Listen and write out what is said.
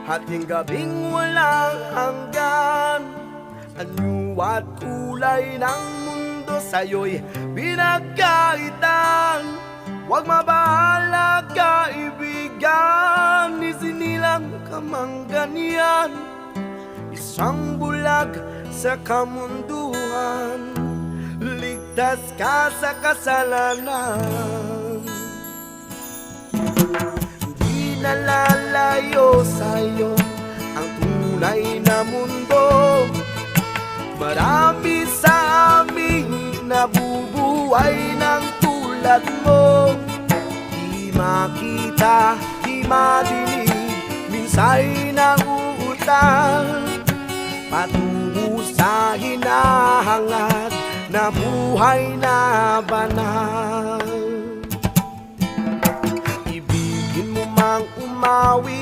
hating gabing walang hanggan. Anyo at kulay ng mundo sa'yo'y pinagkaitan. Huwag mabahala kaibigan, isinilang ka mang ganyan. Isang bulag sa kamunduhan, ligtas ka sa kasalanan. Di nalalayo sa'yo ang tunay na mundo. Marami sa aming nabubuhay ng tulad mo. Di makita, di madinig, minsa'y nauutang patungo sa hinahangad na buhay na banal. Ibigin mo mang umawi